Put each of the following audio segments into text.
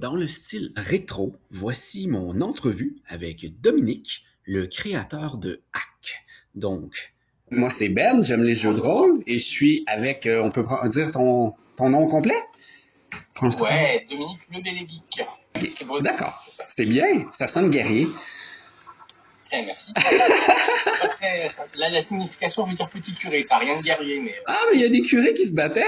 Dans le style rétro, voici mon entrevue avec Dominique, le créateur de Hack. Donc, moi c'est Ben, j'aime les jeux de rôle et je suis avec, on peut dire ton nom complet? Ouais, Dominique Le Béléguic. C'est beau. D'accord, c'est bien, ça sonne guerrier. Merci. Après, la signification veut dire petit curé, ça n'a rien de guerrier, mais... Ah, mais il y a des curés qui se battaient!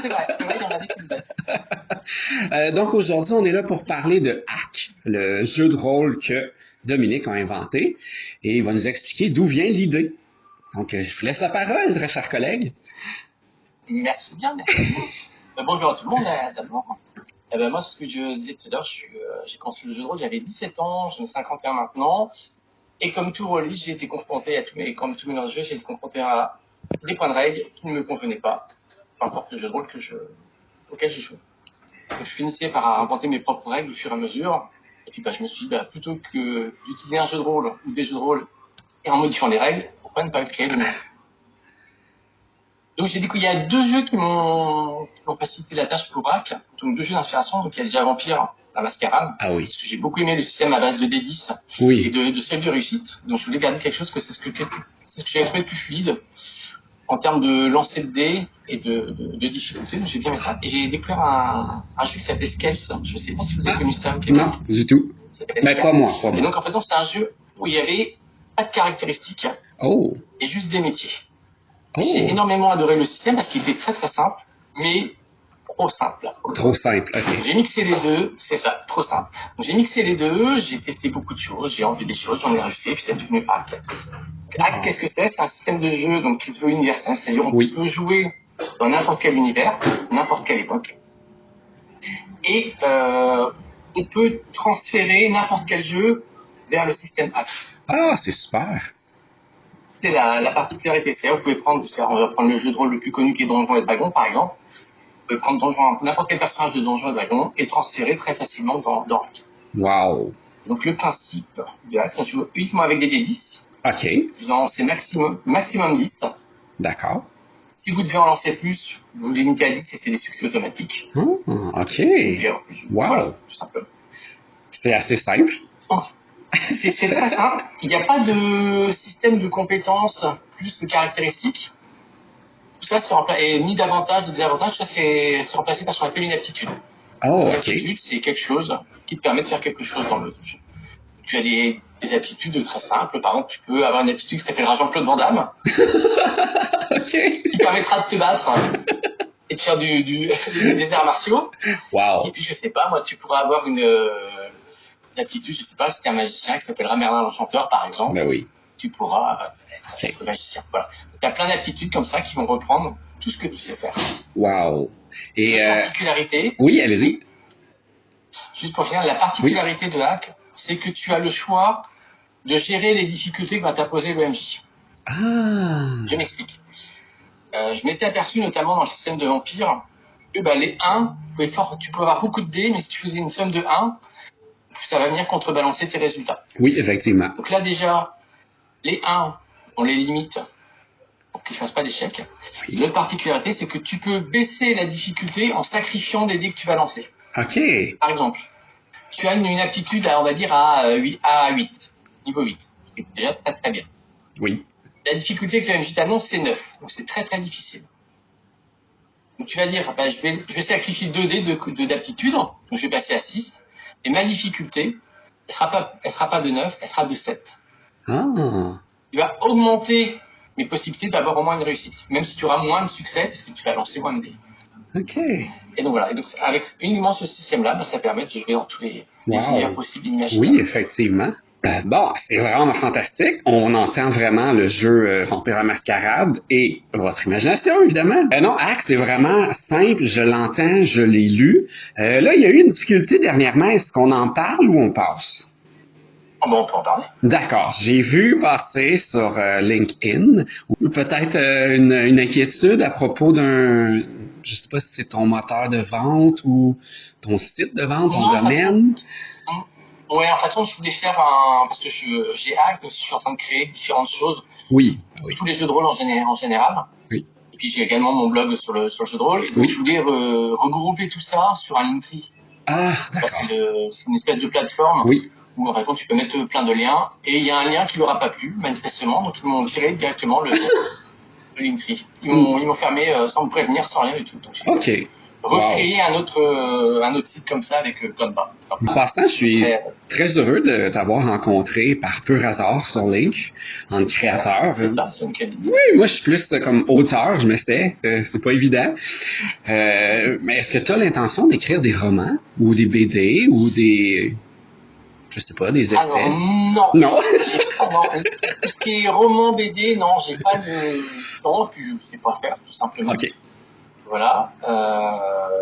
C'est vrai, il y en avait qui se battaient. Donc aujourd'hui, on est là pour parler de Hack, le jeu de rôle que Dominique a inventé, et il va nous expliquer d'où vient l'idée. Donc, je vous laisse la parole, très cher collègue. Merci bien. Bonjour à tout le monde, d'abord. Moi, ce que je disais tout à l'heure, j'ai commencé le jeu de rôle, j'avais 17 ans, j'en ai 51 maintenant, et comme tout rôliste, j'ai été confronté comme tous mes jeux, j'ai été confronté à des points de règle qui ne me convenaient pas, peu importe le jeu de rôle auquel j'ai joué. Donc, je finissais par inventer mes propres règles au fur et à mesure, et puis je me suis dit, plutôt que d'utiliser un jeu de rôle ou des jeux de rôle et en modifiant les règles, pourquoi ne pas créer le mien? Donc j'ai dit qu'il y a deux jeux qui m'ont facilité la tâche pour Hack, donc deux jeux d'inspiration. Donc il y a déjà Vampire, la Mascarade. Ah oui. Parce que j'ai beaucoup aimé le système à base de D10 Oui. et de seuil de réussite. Donc je voulais garder quelque chose c'est ce que j'avais trouvé plus fluide en termes de lancer de dés et de difficulté. Donc j'ai bien aimé ça. Et j'ai découvert un jeu qui s'appelait Scales. Je ne sais pas si vous avez connu ça. Non, du tout. Mais pas moi. Et donc en fait c'est un jeu où il y avait pas de caractéristiques et juste des métiers. J'ai énormément adoré le système parce qu'il était très très simple, mais trop simple. Trop simple, ok. J'ai mixé les deux, c'est ça, trop simple. Donc j'ai mixé les deux, j'ai testé beaucoup de choses, j'ai enlevé des choses, j'en ai rajouté, puis c'est devenu Hack. Hack, qu'est-ce que c'est? C'est un système de jeu donc, qui se veut universel, c'est-à-dire on peut jouer dans n'importe quel univers, n'importe quelle époque, et on peut transférer n'importe quel jeu vers le système Hack. Ah, c'est super! C'est la particularité, c'est vous pouvez prendre, on va prendre le jeu de rôle le plus connu qui est Donjons et Dragons par exemple. Vous pouvez prendre n'importe quel personnage de Donjons et Dragons et transférer très facilement dans Hack. Wow! Donc le principe de Hack, ça se joue uniquement avec des D10. Ok. C'est maximum 10. D'accord. Si vous devez en lancer plus, vous limitez à 10 et c'est des succès automatiques. Ok. Wow! Voilà, tout simplement. C'est assez simple. C'est très simple. Il n'y a pas de système de compétences plus de caractéristiques. Tout ça, ni d'avantages, ni de désavantages. Ça, c'est remplacé par ce qu'on appelle une aptitude. L'aptitude, c'est quelque chose qui te permet de faire quelque chose dans le jeu. Tu as des aptitudes très simples. Par exemple, tu peux avoir une aptitude qui s'appellera Jean-Claude Van Damme. Qui permettra de te battre et de faire des arts martiaux. Wow. Et puis, je sais pas, moi, tu pourras avoir une aptitude, je sais pas, si t'es un magicien qui s'appellera Merlin l'Enchanteur, par exemple. Ben oui. Tu pourras être magicien. Voilà. Tu as plein d'aptitudes comme ça qui vont reprendre tout ce que tu sais faire. Wow. Et la particularité. Oui, allez-y. Juste pour finir, la particularité de Hack, c'est que tu as le choix de gérer les difficultés que va t'imposer le MJ. Je m'explique. Je m'étais aperçu notamment dans le système de Vampire que les 1, tu peux avoir beaucoup de dés, mais si tu faisais une somme de 1, ça va venir contrebalancer tes résultats. Oui, effectivement. Donc là déjà, les 1, on les limite pour qu'ils ne fassent pas d'échecs. Oui. L'autre particularité, c'est que tu peux baisser la difficulté en sacrifiant des dés que tu vas lancer. Ok. Par exemple, tu as une aptitude, on va dire, à 8, niveau 8. C'est déjà très très bien. Oui. La difficulté que le MJ t'annonce, c'est 9. Donc c'est très très difficile. Donc tu vas dire, je vais sacrifier 2 dés d'aptitude, donc je vais passer à 6. Et ma difficulté, elle sera pas de 9, elle sera de 7. Tu vas augmenter mes possibilités d'avoir au moins une réussite, même si tu auras moins de succès, parce que tu vas lancer moins de dés. Ok. Et donc voilà, et donc avec uniquement ce système-là, ça permet de jouer dans tous les univers possibles imaginables. Oui, effectivement. Bon, c'est vraiment fantastique. On entend vraiment le jeu Vampire la Mascarade et votre imagination, évidemment. Non, Hack, c'est vraiment simple. Je l'entends, je l'ai lu. Là, il y a eu une difficulté dernièrement. Est-ce qu'on en parle ou on passe? On peut en parler. D'accord. J'ai vu passer sur LinkedIn ou peut-être une inquiétude à propos d'un... Je sais pas si c'est ton moteur de vente ou ton site de vente, ton domaine. Ouais, en fait, je voulais faire parce que j'ai Hack, je suis en train de créer différentes choses. Oui. Tous les jeux de rôle en général. Oui. Et puis j'ai également mon blog sur le jeu de rôle. Et donc je voulais regrouper tout ça sur un Linktree. Ah, C'est d'accord. une espèce de plateforme Oui. où en fait tu peux mettre plein de liens et il y a un lien qui leur a pas plu manifestement, donc ils m'ont viré directement le Linktree. Ils m'ont fermé sans me prévenir, sans rien du tout. Donc j'ai OK. Wow. recréé un autre site comme ça avec Canva. En passant, je suis très heureux de t'avoir rencontré par pur hasard sur Link, en créateur. C'est ça, c'est une qualité. Oui, moi je suis plus comme auteur, je m'essaie, c'est pas évident. Mais est-ce que tu as l'intention d'écrire des romans, ou des BD, ou des... je sais pas, des essais? Alors non. Non. Non. Tout ce qui est roman, BD, non, j'ai pas de... Non, puis je sais pas faire, tout simplement. OK. Voilà.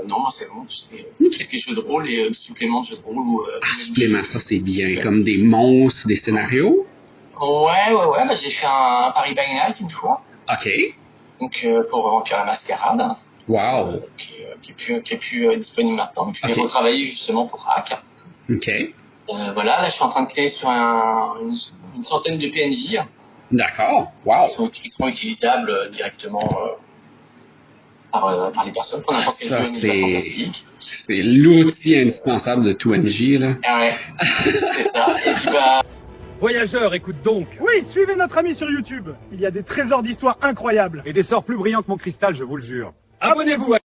Non, moi c'est bon. C'est des jeux de rôle et suppléments de jeux de rôle. Suppléments, ça c'est bien. Comme des monstres, des scénarios? Ouais. Bah, j'ai fait un Paris by Night une fois. OK. Donc pour Vampire la Mascarade. Wow. Qui est plus disponible maintenant. Donc, je vais retravailler justement pour Hack. OK. Voilà, là je suis en train de créer sur une centaine de PNJ. D'accord. Wow. Qui seront utilisables directement par les personnes. Pour n'importe quel jeu fantastique. C'est l'outil indispensable de tout MJ, là. Ah ouais, c'est ça. Et puis bah... Voyageurs, écoute donc. Oui, suivez notre ami sur YouTube. Il y a des trésors d'histoire incroyables. Et des sorts plus brillants que mon cristal, je vous le jure. Abonnez-vous à